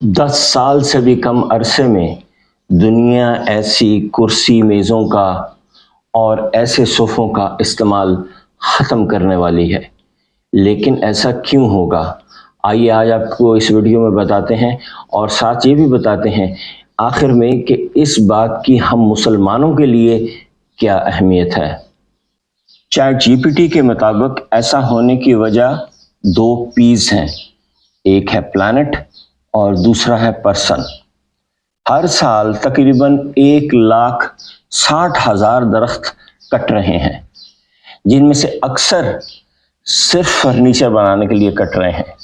10 साल से भी कम अरसे में दुनिया ऐसी कुर्सी मेज़ों का और ऐसे सोफ़ों का इस्तेमाल ख़त्म करने वाली है। लेकिन ऐसा क्यों होगा? आइए आज आपको इस वीडियो में बताते हैं और साथ ये भी बताते हैं आखिर में कि इस बात की हम मुसलमानों के लिए क्या अहमियत है। चैट जीपीटी के मुताबिक ऐसा होने की वजह 2 पीज़ हैं, एक है प्लैनेट और दूसरा है पर्सन। हर साल तकरीबन 1,60,000 दरख्त कट रहे हैं, जिनमें से अक्सर सिर्फ फर्नीचर बनाने के लिए कट रहे हैं।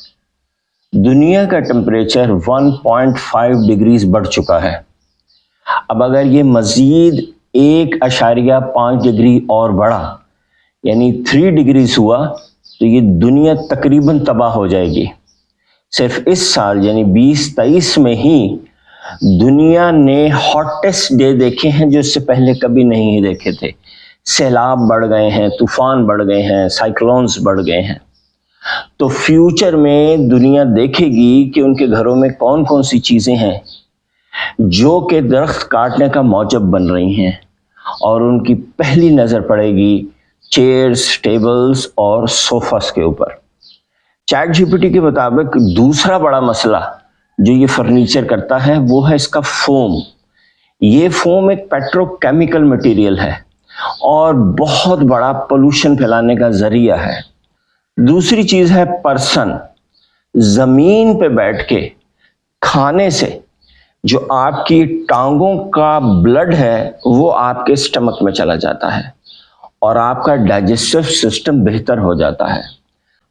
दुनिया का टेम्परेचर 1.5 डिग्रीज बढ़ चुका है। अब अगर ये मजीद 1.5 डिग्री और बढ़ा यानी 3 डिग्रीज हुआ तो ये दुनिया तकरीबन तबाह हो जाएगी। सिर्फ इस साल यानी 2023 में ही दुनिया ने हॉटेस्ट डे देखे हैं जो इससे पहले कभी नहीं देखे थे। सैलाब बढ़ गए हैं, तूफान बढ़ गए हैं, साइक्लोन्स बढ़ गए हैं। तो फ्यूचर में दुनिया देखेगी कि उनके घरों में कौन कौन सी चीजें हैं जो कि दरख्त काटने का मौजब बन रही हैं, और उनकी पहली नजर पड़ेगी चेयर्स, टेबल्स और सोफास के ऊपर। चैट जीपीटी के मुताबिक दूसरा बड़ा मसला जो ये फर्नीचर करता है वो है इसका फोम। ये फोम एक पेट्रोकेमिकल मटेरियल है और बहुत बड़ा पोल्यूशन फैलाने का जरिया है। दूसरी चीज है पर्सन। जमीन पे बैठ के खाने से जो आपकी टांगों का ब्लड है वो आपके स्टमक में चला जाता है और आपका डाइजेस्टिव सिस्टम बेहतर हो जाता है।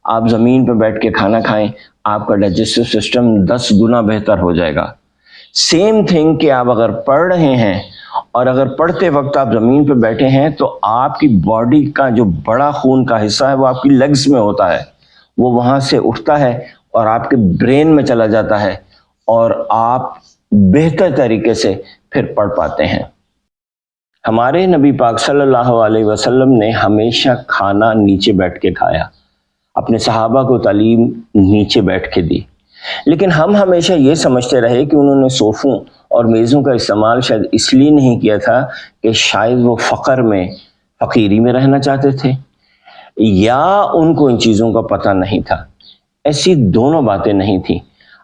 आप ज़मीन पर बैठ के खाना खाएं, आपका डाइजेस्टिव सिस्टम 10 गुना बेहतर हो जाएगा। सेम थिंग कि आप अगर पढ़ रहे हैं और अगर पढ़ते वक्त आप ज़मीन पर बैठे हैं तो आपकी बॉडी का जो बड़ा खून का हिस्सा है वो आपकी लेग्स में होता है, वो वहाँ से उठता है और आपके ब्रेन में चला जाता है और आप बेहतर तरीके से फिर पढ़ पाते हैं। हमारे नबी पाक सल्लल्लाहु अलैहि वसल्लम ने हमेशा खाना नीचे बैठ के खाया, अपने सहाबा को तालीम नीचे बैठ के दी। लेकिन हम हमेशा ये समझते रहे कि उन्होंने सोफ़ों और मेज़ों का इस्तेमाल शायद इसलिए नहीं किया था कि शायद वो फ़कीरी में रहना चाहते थे या उनको इन चीज़ों का पता नहीं था। ऐसी दोनों बातें नहीं थी।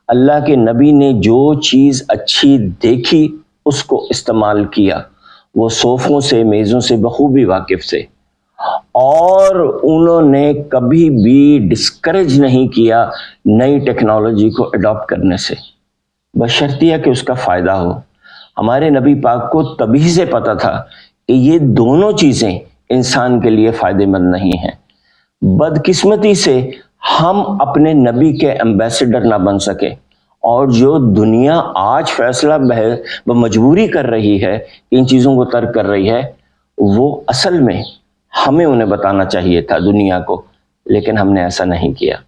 अल्लाह के नबी ने जो चीज़ अच्छी देखी उसको इस्तेमाल किया। वो सोफ़ों से, मेज़ों से बखूबी वाकिफ़ थे और उन्होंने कभी भी डिस्करेज नहीं किया नई टेक्नोलॉजी को अडॉप्ट करने से, बशर्तिया कि उसका फ़ायदा हो। हमारे नबी पाक को तभी से पता था कि ये दोनों चीज़ें इंसान के लिए फ़ायदेमंद नहीं हैं। बदकिस्मती से हम अपने नबी के एम्बेसडर ना बन सके और जो दुनिया आज फैसला मजबूरी कर रही है, इन चीज़ों को तर्क कर रही है, वो असल में हमें उन्हें बताना चाहिए था दुनिया को, लेकिन हमने ऐसा नहीं किया।